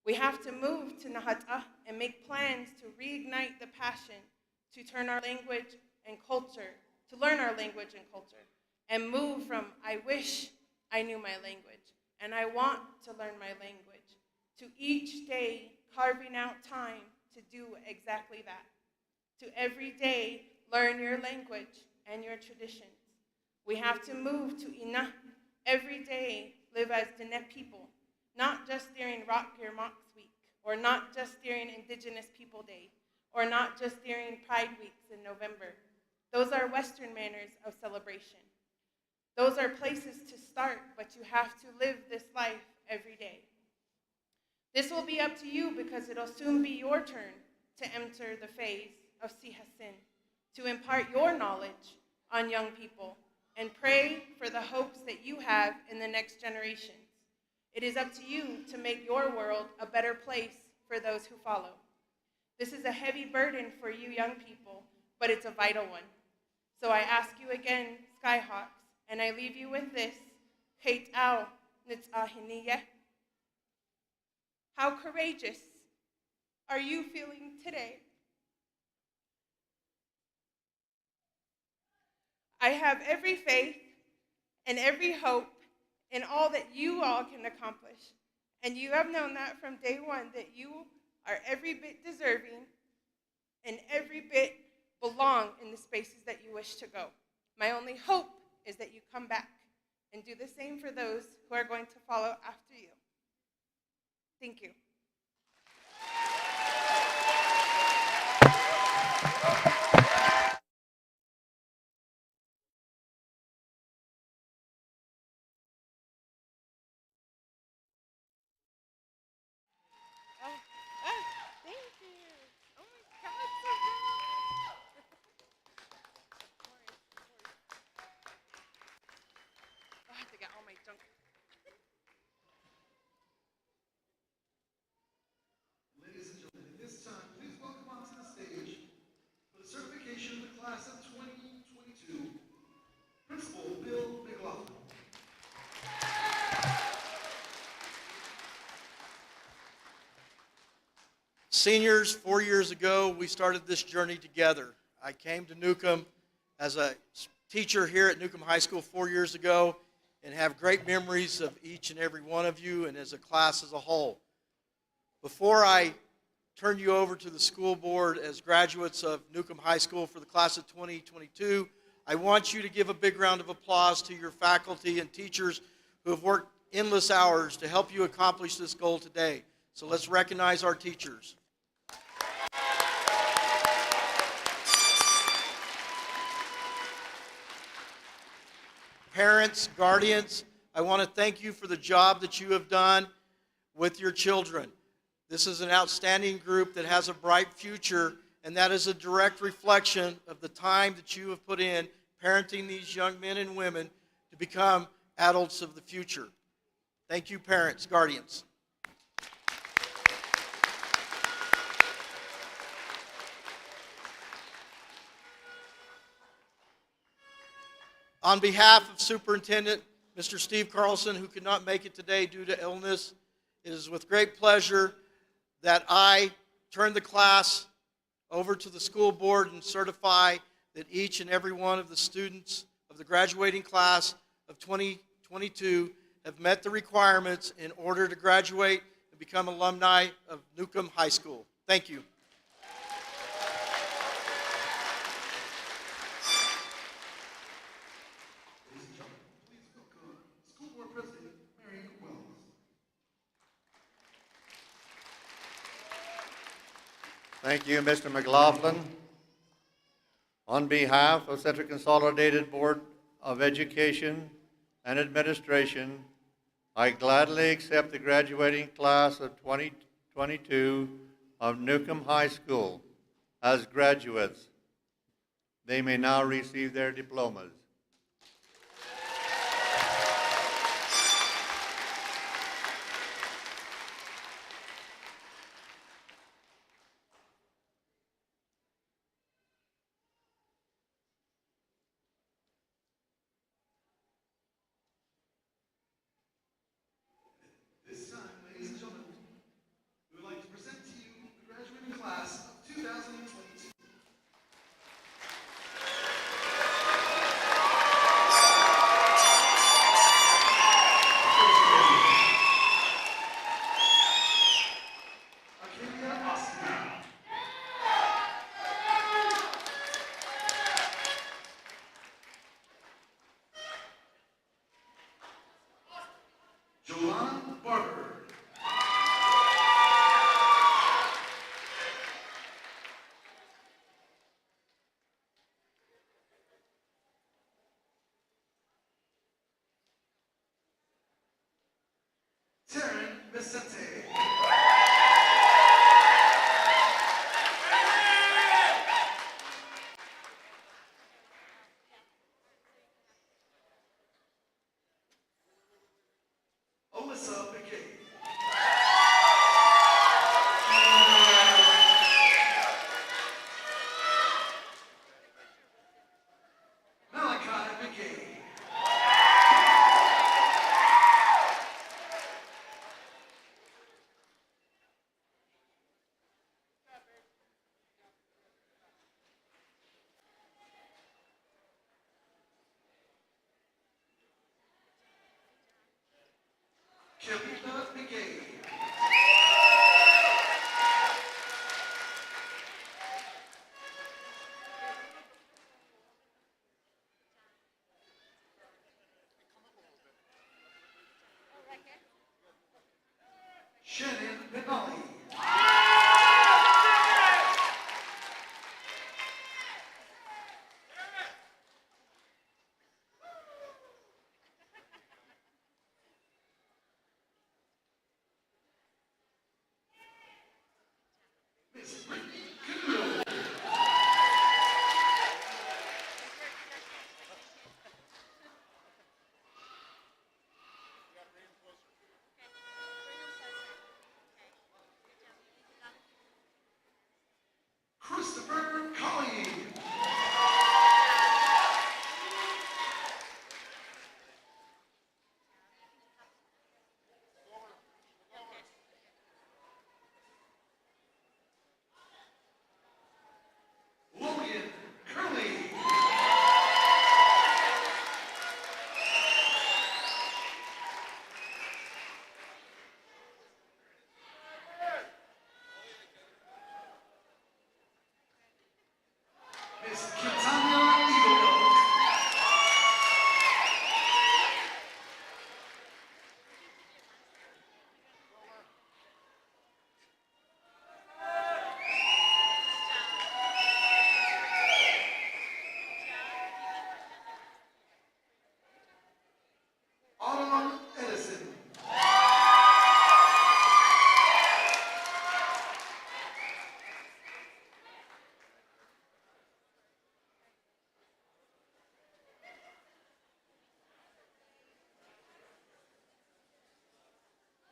We have to move to Nahata and make plans to reignite the passion to turn our language and culture, to learn our language and culture, and move from I wish I knew my language and I want to learn my language, to each day carving out time to do exactly that. To every day learn your language and your traditions. We have to move to Ina, every day live as Diné people, not just during Rock Your Mox Week, or not just during Indigenous People Day, or not just during Pride Weeks in November. Those are Western manners of celebration. Those are places to start, but you have to live this life every day. This will be up to you because it'll soon be your turn to enter the phase of Sihasin, to impart your knowledge on young people and pray for the hopes that you have in the next generations. It is up to you to make your world a better place for those who follow. This is a heavy burden for you young people, but it's a vital one. So I ask you again, Skyhawks, and I leave you with this, Heit au nitsahiniye. How courageous are you feeling today? I have every faith and every hope in all that you all can accomplish. And you have known that from day one, that you are every bit deserving and every bit belong in the spaces that you wish to go. My only hope is that you come back and do the same for those who are going to follow after you. Thank you. Thank you. Oh my God, so good. I have to get all my junk. Ladies and gentlemen, at this time, please welcome onto the stage for the certification of the class of 2022, Principal Bill McLaughlin. Seniors, 4 years ago, we started this journey together. I came to Newcomb as a teacher here at Newcomb High School 4 years ago and have great memories of each and every one of you and as a class as a whole. Before I turn you over to the school board as graduates of Newcomb High School for the class of 2022, I want you to give a big round of applause to your faculty and teachers who have worked endless hours to help you accomplish this goal today. So let's recognize our teachers. Parents, guardians, I want to thank you for the job that you have done with your children. This is an outstanding group that has a bright future, and that is a direct reflection of the time that you have put in parenting these young men and women to become adults of the future. Thank you, parents, guardians. On behalf of Superintendent Mr. Steve Carlson, who could not make it today due to illness, it is with great pleasure that I turn the class over to the school board and certify that each and every one of the students of the graduating class of 2022 have met the requirements in order to graduate and become alumni of Newcomb High School. Thank you. Ladies and gentlemen, please welcome School Board President Mary Wells. Thank you, Mr. McLaughlin. On behalf of Central Consolidated Board of Education and Administration, I gladly accept the graduating class of 2022 of Newcomb High School as graduates. They may now receive their diplomas. This time, ladies and gentlemen, we would like to present to you the graduating class of 2022. Arcadia Austin. Joanna Barber. Taryn Vicente. Alyssa McKay. Malachi McKay. Kelly McKay. Shannon Benali. Miss Brittany Kudo. Christopher Colleen. Logan Curley. Miss Kitanya Eagle. Autumn Edison.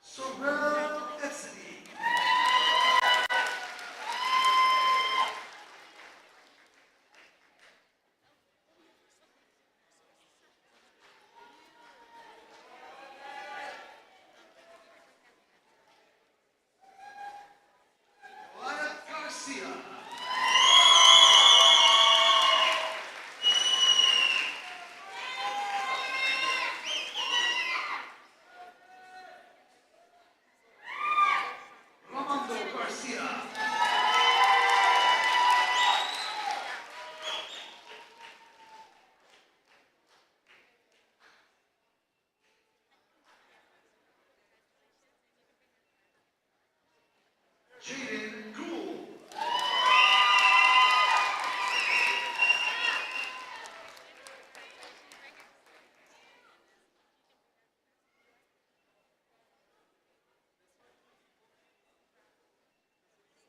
Sorrel Etsy. Wyatt Garcia. Ramando Garcia. Jaden Gould.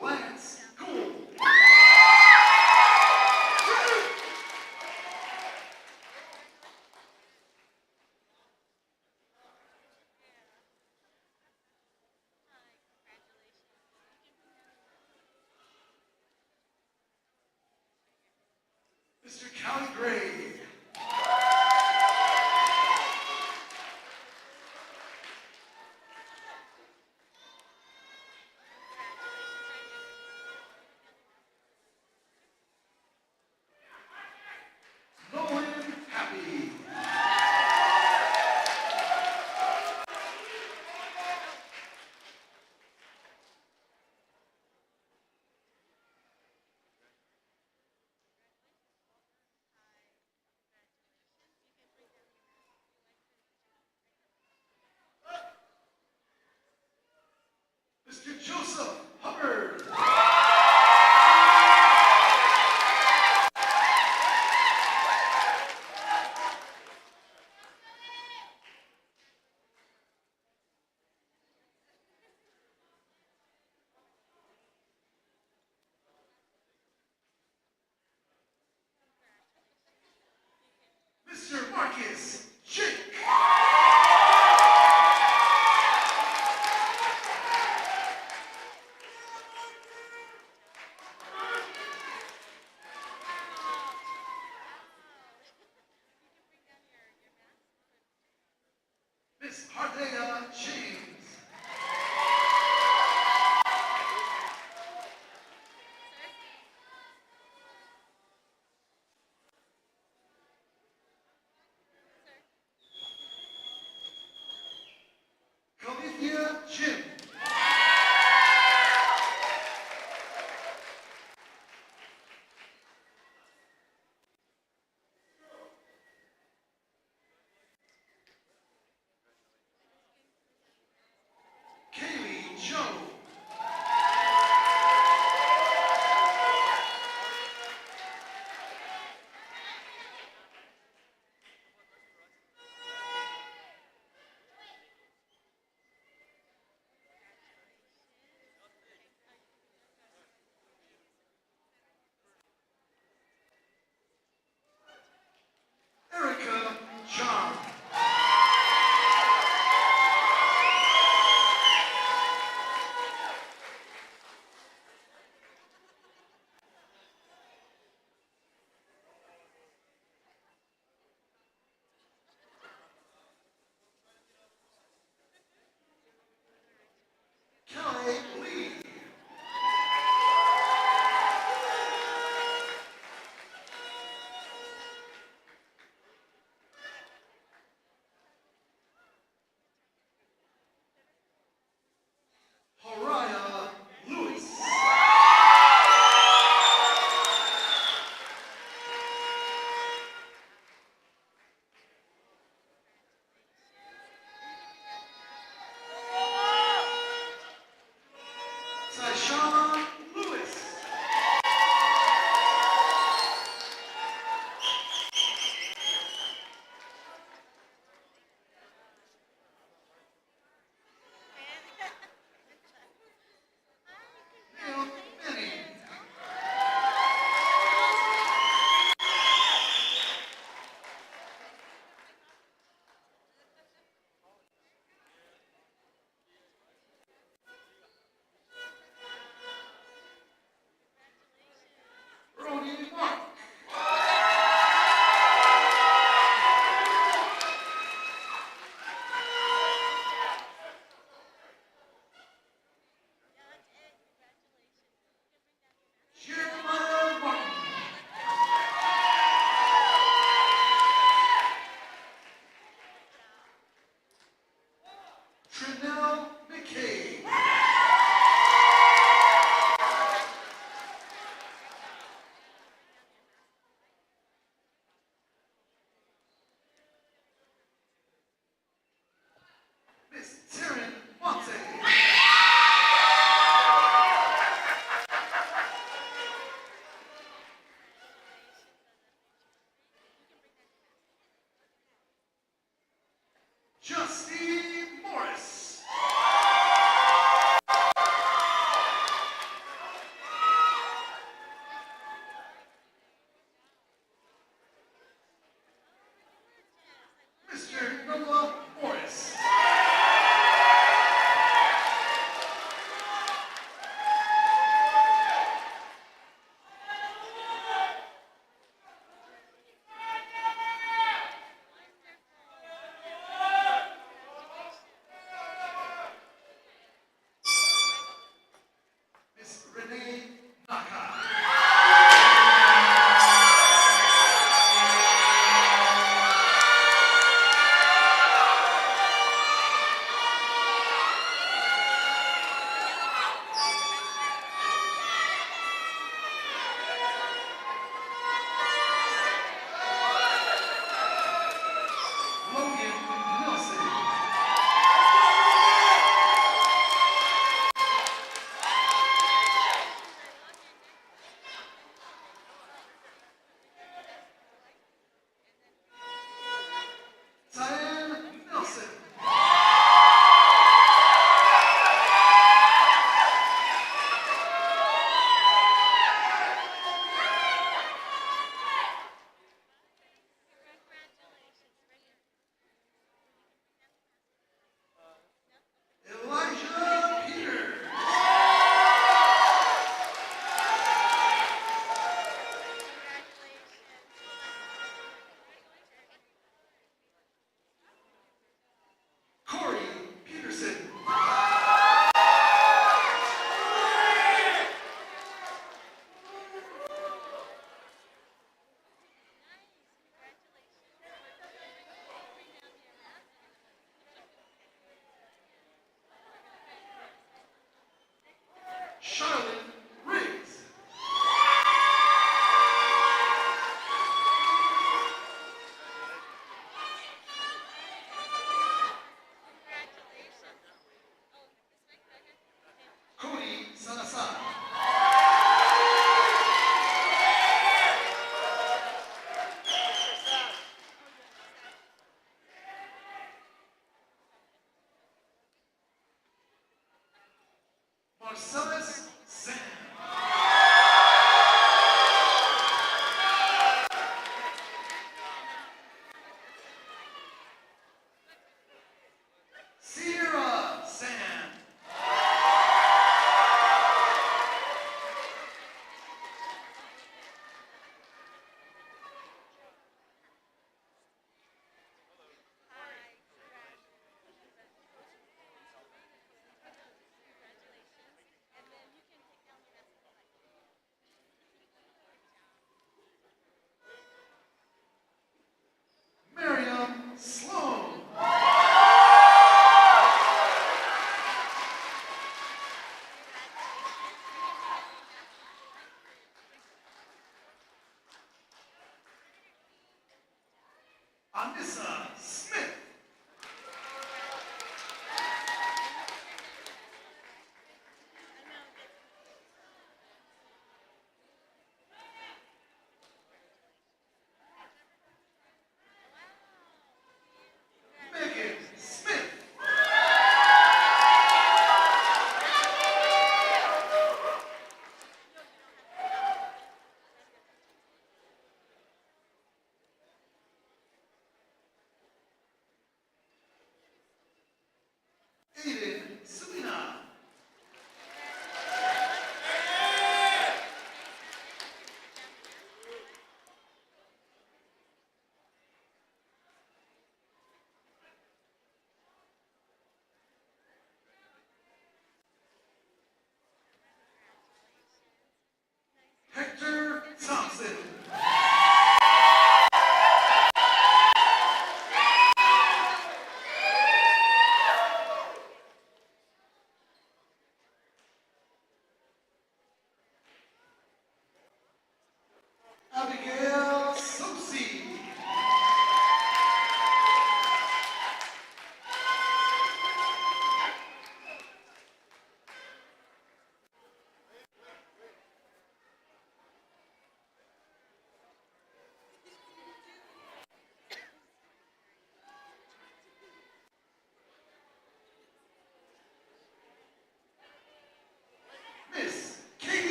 Lance Gould. Mr. Callie Gray. Nolan Happy. Mr. Joseph Hubbard. Mr. Marcus Chick. Miss Hardea James. Calithia Jim. Kaylee Trinell McCabe. Miss Taryn Monte. Justine Morris. Mr. Noah Morris. Miss Renee Naka. Logan Nelson. Diane Nelson. Elijah Peter. Corey Peterson. Charlotte Riggs.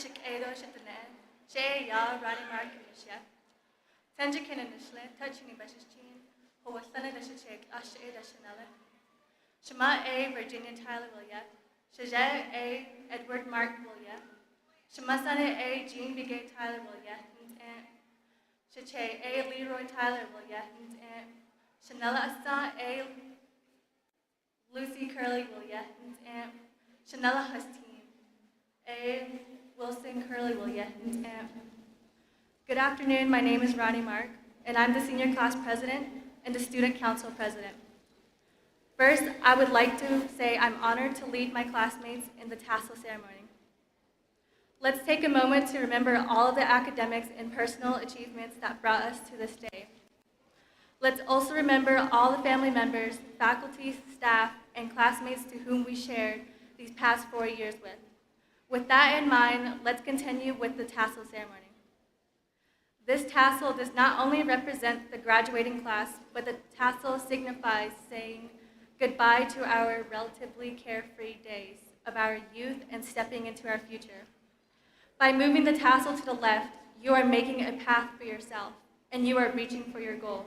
shik edo shitane, she ya rani markinisha. Tenjikin in the slit, touching the Beshichin, who was son of the Shik, Asha Eda Chanela. Shema A. Virginia Tyler Willia, Shajet A. Edward Mark Willia, Shema Sana A. Jean Bigay Tyler Willia, and Shache A. Leroy Tyler Willia, and Chanela Asa A. Lucy Curley Willia, and Chanela Hustine A. Wilson Curley Willia, and good afternoon, my name is Ronnie Mark, and I'm the senior class president and the student council president. First, I would like to say I'm honored to lead my classmates in the tassel ceremony. Let's take a moment to remember all of the academics and personal achievements that brought us to this day. Let's also remember all the family members, faculty, staff, and classmates to whom we shared these past 4 years with. With that in mind, let's continue with the tassel ceremony. This tassel does not only represent the graduating class, but the tassel signifies saying goodbye to our relatively carefree days of our youth and stepping into our future. By moving the tassel to the left, you are making a path for yourself, and you are reaching for your goal.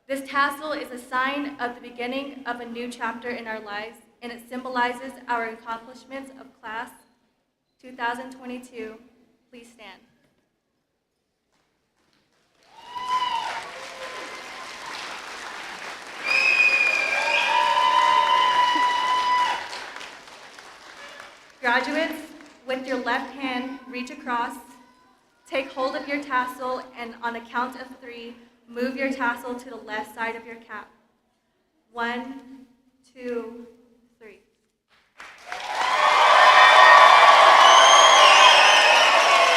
This tassel is a sign of the beginning of a new chapter in our lives, and it symbolizes our accomplishments of class 2022. Please stand. Graduates, with your left hand, reach across, take hold of your tassel, and on a count of 3, move your tassel to the left side of your cap. 1, 2, 3.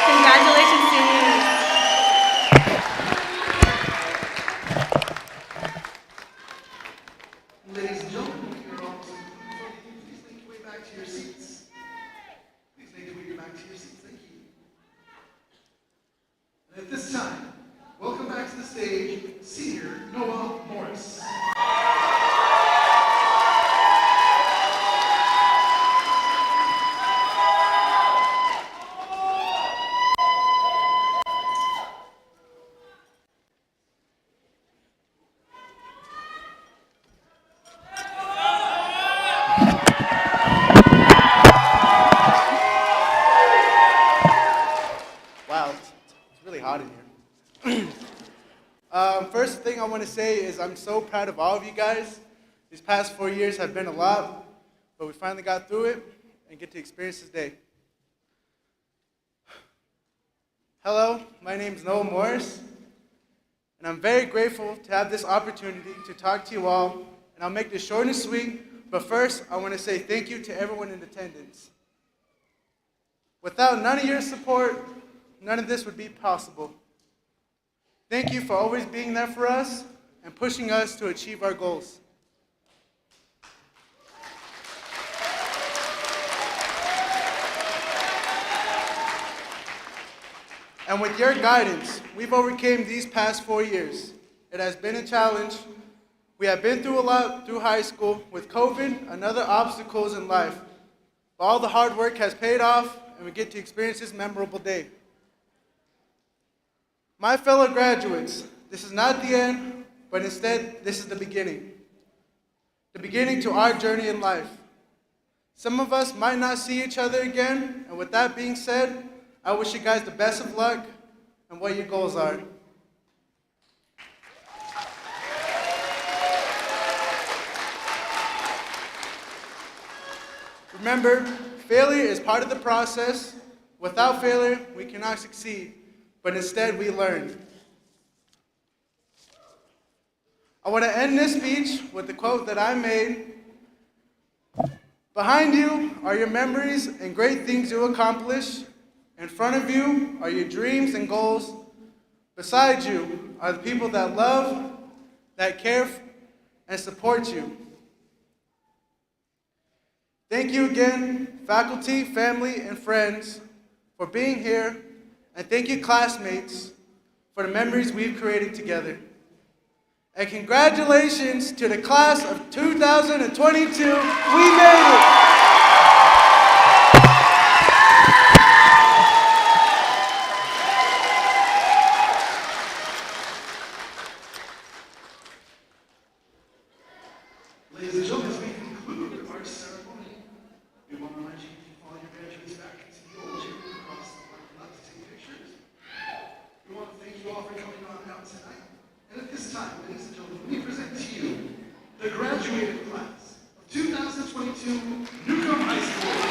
Congratulations, seniors. Ladies and gentlemen, you're all please make your way back to your seats. Please make your way back to your seats. Thank you. And at this time, welcome back to the stage, Senior Noah Morris. Wow, it's really hot in here. First thing I want to say is I'm so proud of all of you guys. These past 4 years have been a lot, but we finally got through it and get to experience this day. Hello, my name is Noah Morris, and I'm very grateful to have this opportunity to talk to you all, and I'll make this short and sweet, but first I want to say thank you to everyone in attendance. Without none of your support, none of this would be possible. Thank you for always being there for us and pushing us to achieve our goals. And with your guidance, we've overcome these past 4 years. It has been a challenge. We have been through a lot through high school with COVID and other obstacles in life. But all the hard work has paid off, and we get to experience this memorable day. My fellow graduates, this is not the end, but instead, this is the beginning. The beginning to our journey in life. Some of us might not see each other again, and with that being said, I wish you guys the best of luck and what your goals are. Remember, failure is part of the process. Without failure, we cannot succeed, but instead we learn. I want to end this speech with the quote that I made. Behind you are your memories and great things you accomplish. In front of you are your dreams and goals. Beside you are the people that love, that care, and support you. Thank you again, faculty, family, and friends, for being here, and thank you, classmates, for the memories we've created together. And congratulations to the class of 2022. We made it! Ladies and gentlemen, as we conclude our ceremony, we want to remind you to follow your graduates back into the old gym across the parking lot to take pictures. We want to thank you all for coming on out tonight. And at this time, ladies and gentlemen, we present to you the graduating class of 2022 Newcomb High School.